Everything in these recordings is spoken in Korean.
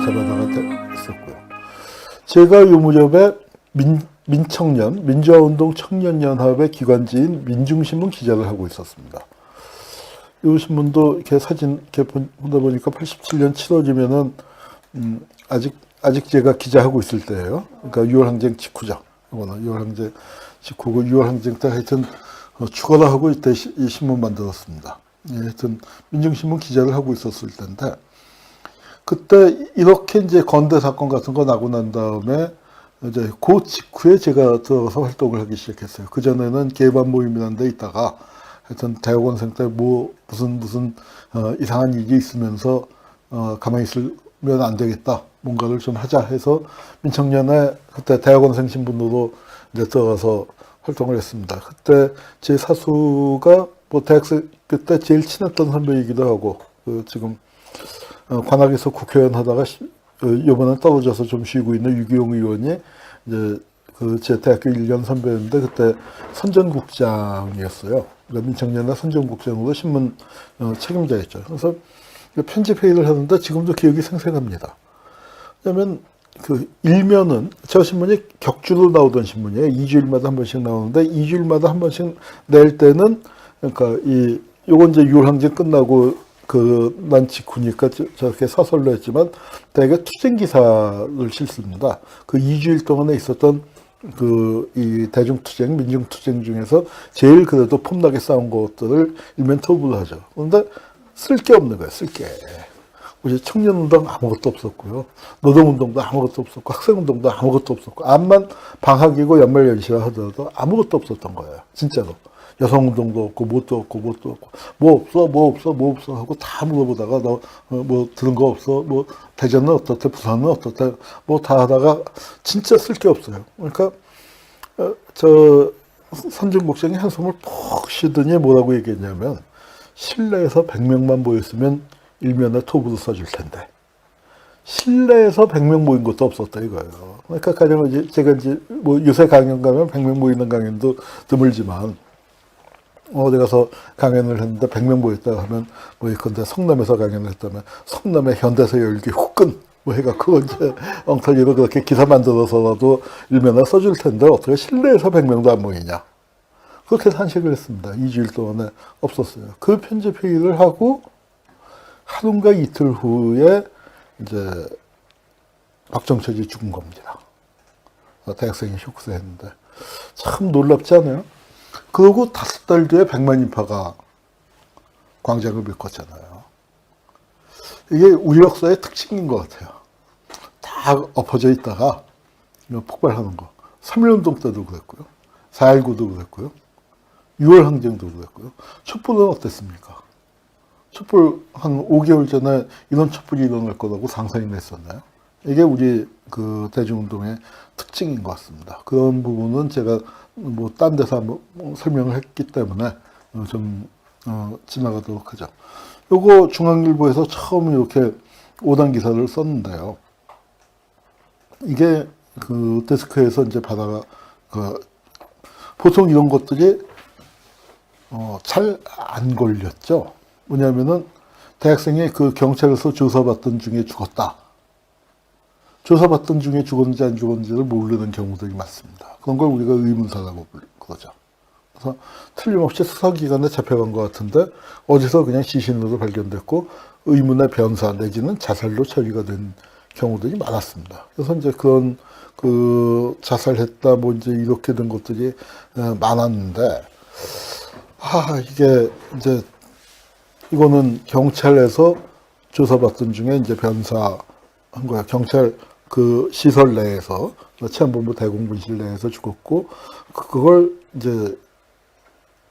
잡아다가 있었고요. 제가 요 무렵에 민청년, 민주화운동 청년연합의 기관지인 민중신문 기자를 하고 있었습니다. 이 신문도 이렇게 사진 이렇게 보다 보니까 87년 7월이면은 아직 제가 기자하고 있을 때예요. 그러니까 6월 항쟁 직후죠. 이거는 6월 항쟁 직후고 6월 항쟁 때 하여튼 죽어라 하고 이때 이 신문 만들었습니다. 예, 하여튼 민중신문 기자를 하고 있었을 때인데 그때 이렇게 이제 건대 사건 같은 거 나고 난 다음에 이제 그 직후에 제가 들어가서 활동을 하기 시작했어요. 그 전에는 개반 모임이라는 데 있다가 하여튼 대학원생 때 뭐 무슨 이상한 일이 있으면서 가만히 있으면 안 되겠다. 뭔가를 좀 하자 해서 민청년에 그때 대학원생 신분으로 이제 들어가서 활동을 했습니다. 그때 제 사수가 뭐 대학생 그때 제일 친했던 선배이기도 하고 지금 관악에서 국회의원 하다가 이번에 떨어져서 좀 쉬고 있는 유기용 의원이 이제 제 대학교 1년 선배였는데 그때 선전국장이었어요. 그러니까 민청년의 선전국장으로 신문 책임자였죠. 그래서 편집회의를 하는데 지금도 기억이 생생합니다. 왜냐면 그 일면은 저 신문이 격주로 나오던 신문이에요. 2주일마다 한 번씩 나오는데 2주일마다 한 번씩 낼 때는 그러니까 요건 이제 6월 항쟁 끝나고 난 직후니까 저렇게 사설로 했지만 대개 투쟁 기사를 실습니다. 그 2주일 동안에 있었던 이 대중투쟁, 민중투쟁 중에서 제일 그래도 폼나게 싸운 것들을 일면 토부를 하죠. 그런데 쓸 게 없는 거예요, 쓸 게. 우리 청년운동 아무것도 없었고요. 노동운동도 아무것도 없었고, 학생운동도 아무것도 없었고, 암만 방학이고 연말연시라 하더라도 아무것도 없었던 거예요. 진짜로. 여성운동도 없고, 뭐 없어 하고 다 물어보다가 너 뭐 들은 거 없어? 뭐 대전은 어떻대? 부산은 어떻대? 뭐 다 하다가 진짜 쓸 게 없어요. 그러니까 저 선전국장이 한숨을 푹 쉬더니 뭐라고 얘기했냐면 실내에서 100명만 모였으면 일면에 토부도 써줄 텐데 실내에서 100명 모인 것도 없었다 이거예요. 그러니까 가령 이제 제가 이제 뭐 요새 강연 가면 100명 모이는 강연도 드물지만 어디 가서 강연을 했는데 100명 모였다 하면 뭐 예컨대 성남에서 강연을 했다면 성남의 현대사 열기 후끈 뭐 해갖고 이제 엉터리로 그렇게 기사 만들어서라도 일면에 써줄 텐데 어떻게 실내에서 100명도 안 모이냐. 그렇게 산식을 했습니다. 2주일 동안에 없었어요. 그 편집회의를 하고 하루인가 이틀 후에 이제 박정철이 죽은 겁니다. 대학생이 쇼크스 했는데 참 놀랍지 않아요? 그러고 5달 뒤에 100만 인파가 광장을 메꿨잖아요. 이게 우리 역사의 특징인 것 같아요. 다 엎어져 있다가 폭발하는 거. 3.1운동 때도 그랬고요. 4.19도 그랬고요. 6월 항쟁도 그랬고요. 촛불은 어땠습니까? 촛불 한 5개월 전에 이런 촛불이 일어날 거라고 상상이나 했었나요? 이게 우리 그 대중운동의 특징인 것 같습니다. 그런 부분은 제가 뭐 딴 데서 한번 설명을 했기 때문에 좀 지나가도록 하죠. 요거 중앙일보에서 처음 이렇게 5단 기사를 썼는데요. 이게 그 데스크에서 이제 받아가 보통 이런 것들이 잘 안 걸렸죠. 뭐냐면은 대학생이 그 경찰에서 조사받던 중에 죽었다. 조사받던 중에 죽었는지 안 죽었는지를 모르는 경우들이 많습니다. 그런 걸 우리가 의문사라고 그러죠. 그래서 틀림없이 수사기관에 잡혀간 것 같은데 어디서 그냥 시신으로 발견됐고 의문의 변사 내지는 자살로 처리가 된 경우들이 많았습니다. 그래서 이제 그런 자살했다 뭐 이제 이렇게 된 것들이 많았는데 이게 이제 이거는 경찰에서 조사받던 중에 이제 변사한 거야. 경찰 그 시설 내에서 치안본부 대공분실 내에서 죽었고 그걸 이제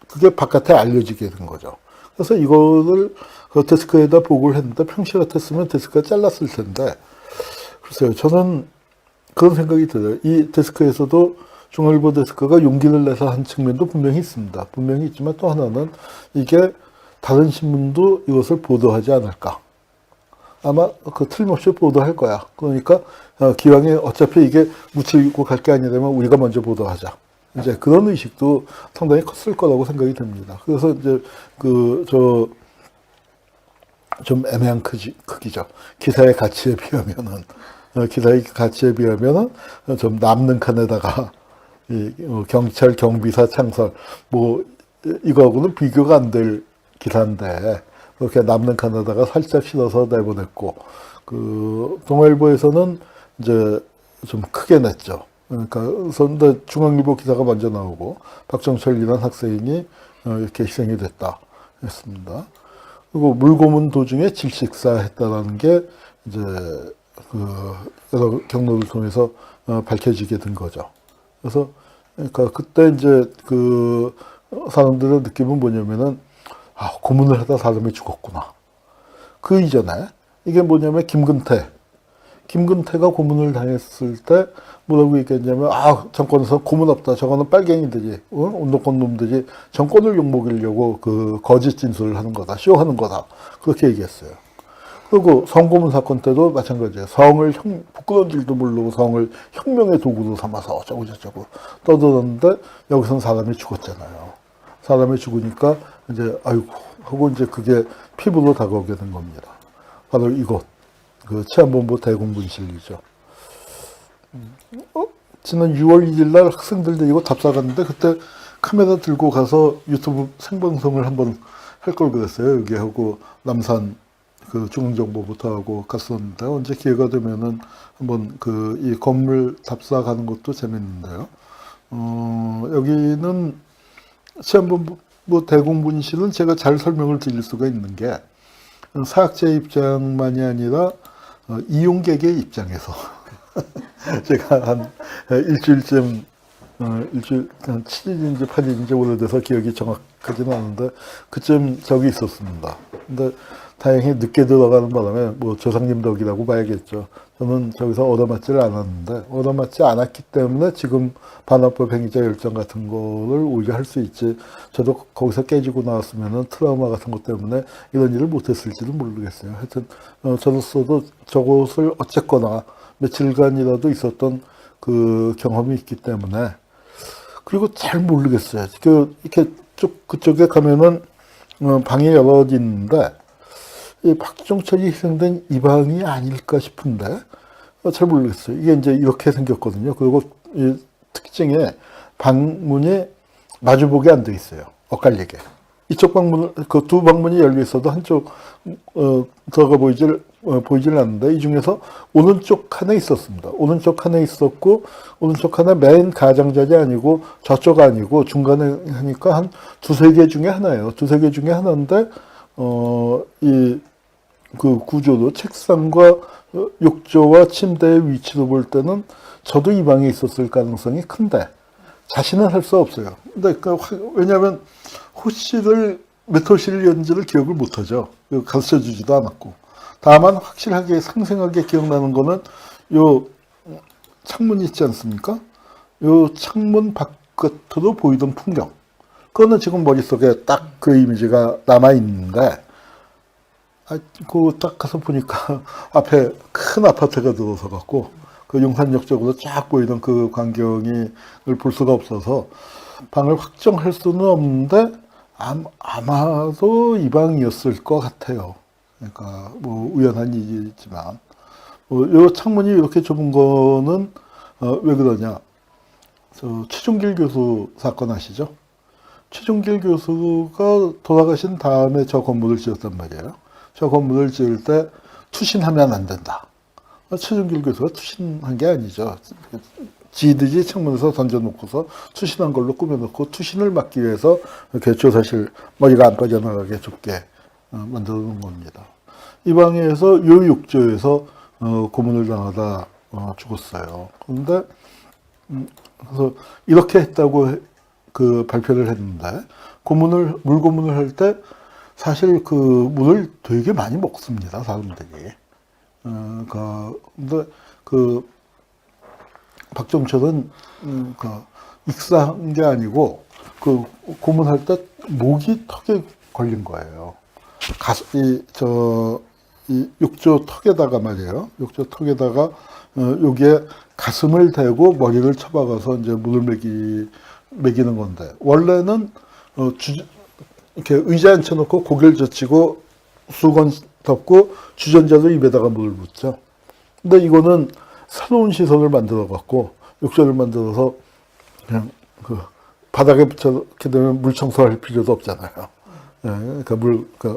그게 바깥에 알려지게 된 거죠. 그래서 이거를 그 데스크에다 보고를 했는데 평시 같았으면 데스크가 잘랐을 텐데 글쎄요. 저는 그런 생각이 들어요. 이 데스크에서도 중앙일보 데스크가 용기를 내서 한 측면도 분명히 있습니다. 분명히 있지만 또 하나는 이게 다른 신문도 이것을 보도하지 않을까. 아마 틀림없이 보도할 거야. 그러니까 기왕에 어차피 이게 묻히고 갈 게 아니라면 우리가 먼저 보도하자. 이제 그런 의식도 상당히 컸을 거라고 생각이 듭니다. 그래서 이제 좀 애매한 크기죠. 기사의 가치에 비하면은, 기사의 가치에 비하면은 좀 남는 칸에다가 경찰 경비사 창설 뭐 이거하고는 비교가 안 될 기사인데 그렇게 남는 칸에다가 살짝 실어서 내보냈고 그 동아일보에서는 이제 좀 크게 냈죠. 그러니까 근데 중앙일보 기사가 먼저 나오고 박정철이라는 학생이 이렇게 희생이 됐다 했습니다. 그리고 물고문 도중에 질식사했다라는 게 이제 그 여러 경로를 통해서 밝혀지게 된 거죠. 그래서 그러니까 그때 이제 그 사람들의 느낌은 뭐냐면은 아, 고문을 하다 사람이 죽었구나. 그 이전에 이게 뭐냐면 김근태가 고문을 당했을 때 뭐라고 얘기했냐면 아 정권에서 고문 없다. 저거는 빨갱이들이 운동권 놈들이 정권을 욕먹이려고 그 거짓 진술을 하는 거다. 쇼하는 거다. 그렇게 얘기했어요. 그리고 성고문 사건 때도 마찬가지예요. 성을 부끄러운 줄도 모르고 성을 혁명의 도구로 삼아서 어쩌고 저쩌고 떠들었는데 여기서는 사람이 죽었잖아요. 사람이 죽으니까 이제 아이고 하고 이제 그게 피부로 다가오게 된 겁니다. 바로 이곳 그 치안본부 대공분실이죠. 지난 6월 1일 날 학생들 데리고 답사 갔는데 그때 카메라 들고 가서 유튜브 생방송을 한번 할 걸 그랬어요. 여기 하고 남산 그 중앙정보부터 하고 갔었는데 언제 기회가 되면은 한번 그 이 건물 답사 가는 것도 재밌는데요. 여기는 치안본부 대공분실은 제가 잘 설명을 드릴 수가 있는 게 사학자의 입장만이 아니라 이용객의 입장에서 제가 한 일주일쯤 일주일 한 7일인지 8일인지 오래돼서 기억이 정확하지는 않은데 그쯤 저기 있었습니다. 근데 다행히 늦게 들어가는 바람에 뭐 조상님 덕이라고 봐야겠죠. 저는 저기서 얻어맞지를 않았는데 얻어맞지 않았기 때문에 지금 반환법 행위자 열정 같은 거를 오히려 할 수 있지. 저도 거기서 깨지고 나왔으면은 트라우마 같은 것 때문에 이런 일을 못했을지도 모르겠어요. 하여튼 저로서도 저곳을 어쨌거나 며칠간이라도 있었던 그 경험이 있기 때문에 그리고 잘 모르겠어요. 이렇게 쭉 그쪽에 가면은 방이 여러 있는데 이 박정철이 희생된 이 방이 아닐까 싶은데 잘 모르겠어요. 이게 이제 이렇게 생겼거든요. 그리고 이 특징에 방문이 마주보게 안 돼 있어요. 엇갈리게. 이쪽 방문, 그 두 방문이 열려 있어도 한쪽 들어가 보이질 않는데 이 중에서 오른쪽 칸에 있었습니다. 오른쪽 칸에 있었고 오른쪽 칸에 맨 가장자리 아니고 저쪽 아니고 중간에 하니까 한 두세 개 중에 하나예요. 두세 개 중에 하나인데 이 그 구조도 책상과 욕조와 침대의 위치로 볼 때는 저도 이 방에 있었을 가능성이 큰데 자신은 할 수 없어요. 근데 왜냐하면 호실을 몇 호실이었는지를 기억을 못하죠. 가르쳐 주지도 않았고. 다만 확실하게 생생하게 기억나는 거는 요 창문이 있지 않습니까? 요 창문 바깥으로 보이던 풍경. 그거는 지금 머릿속에 딱 그 이미지가 남아있는데 그 딱 가서 보니까 앞에 큰 아파트가 들어서 갖고 그 용산역 쪽으로 쫙 보이던 그 광경을 볼 수가 없어서 방을 확정할 수는 없는데 아마도 이 방이었을 것 같아요. 그러니까 뭐 우연한 일이지만 이 창문이 이렇게 좁은 거는 왜 그러냐? 저 최종길 교수 사건 아시죠? 최종길 교수가 돌아가신 다음에 저 건물을 지었단 말이에요. 저 건물을 지을 때 투신하면 안 된다. 최종길 교수가 투신한 게 아니죠. 지들이 창문에서 던져놓고서 투신한 걸로 꾸며놓고 투신을 막기 위해서 이렇게 조사실 머리가 안 빠져나가게 좁게 만들어 놓은 겁니다. 이 방에서 요 욕조에서 고문을 당하다 죽었어요. 그런데 그래서 이렇게 했다고 그 발표를 했는데 물고문을 할 때 사실 그 물을 되게 많이 먹습니다, 사람들이. 근데 그 박정철은 익사한 게 아니고 그 고문할 때 목이 턱에 걸린 거예요. 이 욕조 턱에다가 말이에요. 욕조 턱에다가 여기에 가슴을 대고 머리를 쳐박아서 이제 물을 먹이는 건데 원래는 이렇게 의자 앉혀놓고 고개를 젖히고 수건 덮고 주전자도 입에다가 물을 붓죠. 근데 이거는 새로운 시설을 만들어 갖고 욕조를 만들어서 그냥 그 바닥에 붙여놓게 되면 물 청소할 필요도 없잖아요. 예, 그러니까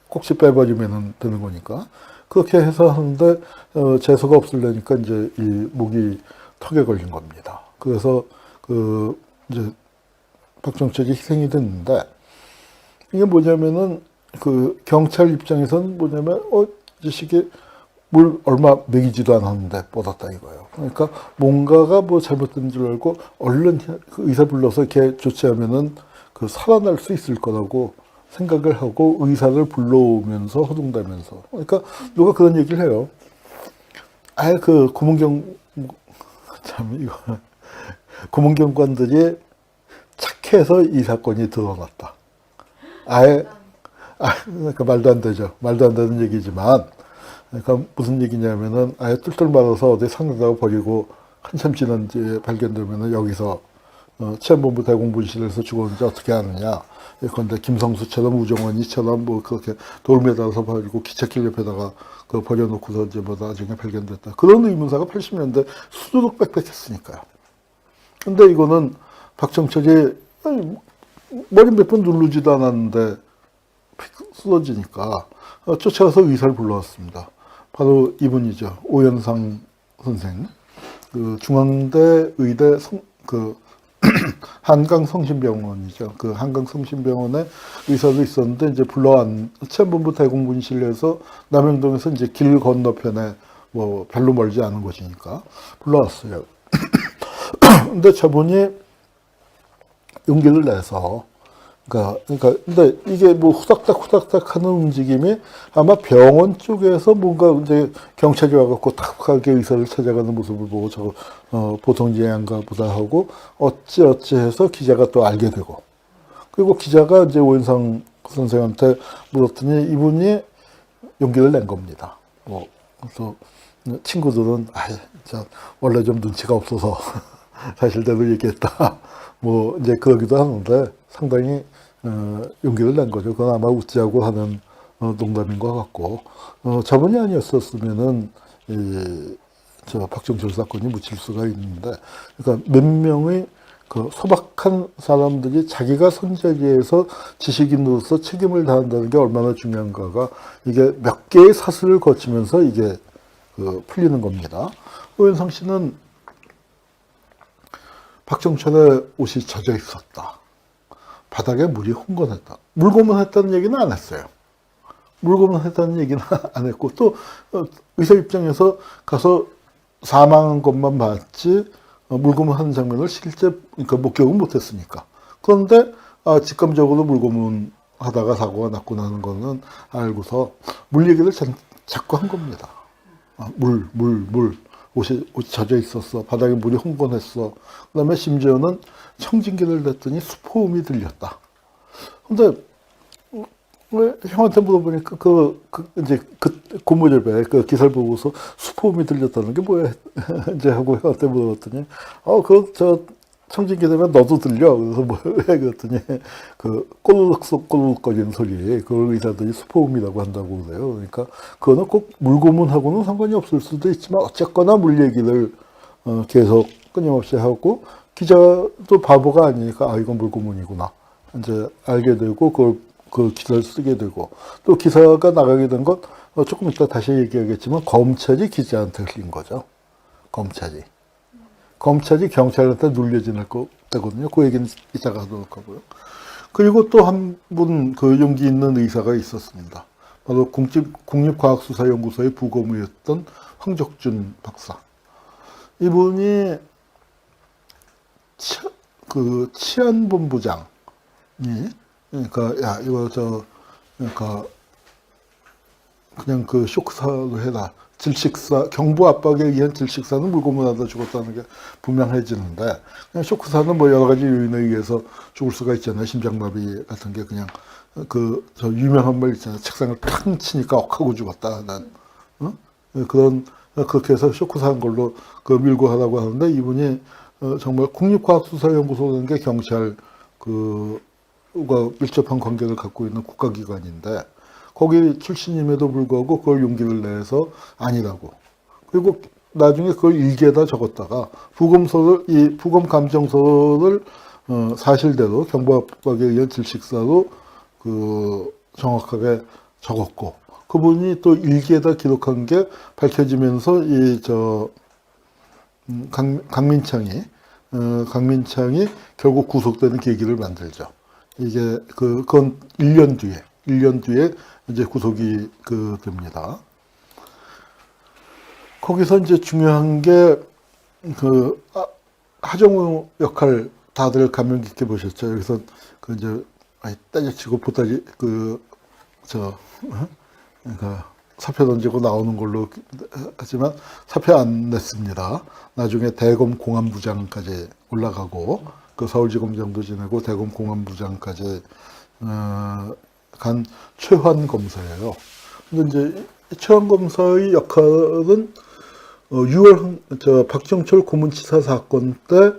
꼭지 빼버리면 되는 거니까. 그렇게 해서 하는데, 재수가 없으려니까 이제 이 목이 턱에 걸린 겁니다. 그래서 이제 박정철이 희생이 됐는데, 이게 뭐냐면은 경찰 입장에서는 뭐냐면, 이 자식이 물 얼마 먹이지도 않았는데 뻗었다 이거예요. 그러니까 뭔가가 뭐 잘못된 줄 알고 얼른 그 의사 불러서 이렇게 조치하면은 살아날 수 있을 거라고 생각을 하고 의사를 불러오면서 허둥대면서. 그러니까 누가 그런 얘기를 해요. 아예 고문경관들이 착해서 이 사건이 드러났다. 그러니까 말도 안 되죠. 말도 안 되는 얘기지만, 그러니까 무슨 얘기냐면은 아예 뚫뚫 말아서 어디 상에다가 버리고 한참 지난 뒤에 발견되면은 여기서 치안본부 대공분실에서 죽었는지 어떻게 아느냐. 예컨대 김성수처럼 우정원이처럼 뭐 그렇게 돌매달아서 버리고 기찻길 옆에다가 버려놓고서 이제 뭐 나중에 발견됐다. 그런 의문사가 80년대 수두룩 빽빽했으니까요. 근데 이거는 박정철이 머리 몇 번 누르지도 않았는데 쓰러지니까 쫓아가서 의사를 불러왔습니다. 바로 이분이죠. 오현상 선생. 중앙대 의대 한강성심병원이죠. 한강성심병원에 의사도 있었는데, 이제 치안본부 대공분실에서 남영동에서 이제 길 건너편에 뭐 별로 멀지 않은 곳이니까 불러왔어요. 근데 저분이 용기를 내서, 근데 이게 뭐 후닥닥 하는 움직임이 아마 병원 쪽에서 뭔가 이제 경찰이 와갖고 탁하게 의사를 찾아가는 모습을 보고 보통 예안가 보다 하고 어찌 해서 기자가 또 알게 되고, 그리고 기자가 이제 오현상 선생한테 물었더니 이분이 용기를 낸 겁니다. 그래서 친구들은 원래 좀 눈치가 없어서 사실대로 얘기했다. 뭐 이제 그러기도 하는데 상당히 용기를 낸 거죠. 그건 아마 웃자고 하는 농담인 것 같고, 저분이 아니었었으면은 박정철 사건이 묻힐 수가 있는데, 그러니까 몇 명의 소박한 사람들이 자기가 선자리에서 지식인으로서 책임을 다한다는 게 얼마나 중요한가가 이게 몇 개의 사슬을 거치면서 이게 풀리는 겁니다. 오현상 씨는 박정철의 옷이 젖어 있었다. 바닥에 물이 흥건했다. 물고문했다는 얘기는 안 했어요. 물고문했다는 얘기는 안 했고, 또 의사 입장에서 가서 사망한 것만 봤지 물고문하는 장면을 실제 목격은 못했으니까. 그런데 직감적으로 물고문하다가 사고가 났구나 하는 거는 알고서 물 얘기를 자꾸 한 겁니다. 물. 옷이 젖어 있었어. 바닥에 물이 흥건했어. 그 다음에 심지어는 청진기를 냈더니 수포음이 들렸다. 근데, 왜 형한테 물어보니까 이제 고무줄배 기사를 보고서 수포음이 들렸다는 게 뭐야? 이제 하고 형한테 물어봤더니, 청진기 되면 너도 들려. 그래서 왜? 그랬더니, 꼬르륵 거리는 소리, 그걸 의사들이 수포음이라고 한다고 그래요. 그러니까, 그거는 꼭 물고문하고는 상관이 없을 수도 있지만, 어쨌거나 물 얘기를, 계속 끊임없이 하고, 기자도 바보가 아니니까, 이건 물고문이구나. 이제 알게 되고, 그 기사를 쓰게 되고, 또 기사가 나가게 된 건, 조금 이따 다시 얘기하겠지만, 검찰이 기자한테 흘린 거죠. 검찰이 경찰한테 눌려지는 거거든요. 그 얘기는 이따가 하도록 하고요. 그리고 또 한 분 용기 있는 의사가 있었습니다. 바로 국립과학수사연구소의 부고무였던 황적준 박사. 이분이 치안본부장이, 그러니까 그냥 쇼크사로 해라. 경부 압박에 의한 질식사는 물고문하다 죽었다는 게 분명해지는데, 그냥 쇼크사는 뭐 여러 가지 요인에 의해서 죽을 수가 있잖아요. 심장마비 같은 게 그냥, 유명한 말 있잖아요. 책상을 탁 치니까 억하고 죽었다. 그렇게 해서 쇼크사한 걸로 밀고 하라고 하는데, 이분이, 정말 국립과학수사연구소라는 게 경찰, 밀접한 관계를 갖고 있는 국가기관인데, 거기 출신임에도 불구하고 그걸 용기를 내서 아니라고. 그리고 나중에 그걸 일기에다 적었다가 이 부검 감정서를 사실대로 경부합박에 의한 질식사로 정확하게 적었고, 그분이 또 일기에다 기록한 게 밝혀지면서 강민창이 결국 구속되는 계기를 만들죠. 이게 그건 1년 뒤에 이제 구속이 됩니다. 거기서 이제 중요한 게 하정우 역할 다들 감명 깊게 보셨죠. 여기서 이제 때려치고 보따리 그러니까 사표 던지고 나오는 걸로 하지만 사표 안 냈습니다. 나중에 대검 공안부장까지 올라가고 서울지검장도 지내고 대검 공안부장까지 간 최환 검사예요. 근데 이제 최환 검사의 역할은 6월 박정철 고문치사 사건 때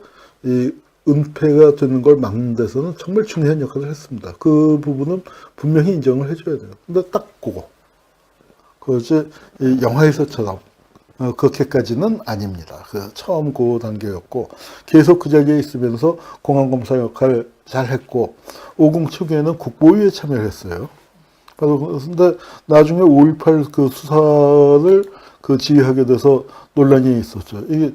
이 은폐가 되는 걸 막는 데서는 정말 중요한 역할을 했습니다. 그 부분은 분명히 인정을 해줘야 돼요. 근데 딱 그거. 그것이 영화에서처럼 그렇게까지는 아닙니다. 처음 그 단계였고 계속 그 자리에 있으면서 공안검사 역할 잘 했고 5.18 초기에는 국보위에 참여를 했어요. 그런데 나중에 5.18 수사를 지휘하게 돼서 논란이 있었죠. 이게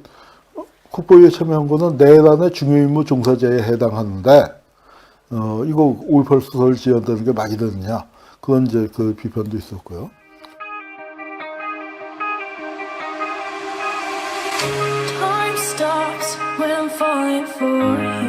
국보위에 참여한 거는 내란의 중요임무 종사자에 해당하는데 이거 5.18 수사를 지휘한다는 게 말이 되느냐, 그런 이제 비판도 있었고요. Time stops when I'm falling for you.